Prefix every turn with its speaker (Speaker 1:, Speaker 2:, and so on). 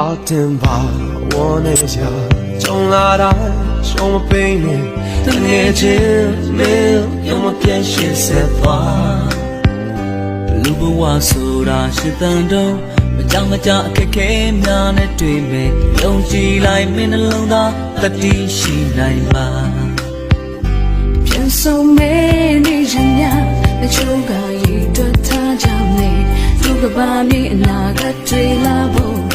Speaker 1: 好听吧，我那下从哪来，什么背面的年纪没有么变些色花。
Speaker 2: လူဘဝဆိုတာရှိတန်တော့မကြမကြအခက်ခဲများနဲ့တွေ့မယ်ယုံကြည်လိုက်မင်းနှလုံးသားတတိရှိနိုင်ပါ
Speaker 3: 变送美女人呀，那就该一段他将你，如果把你那个追拉不。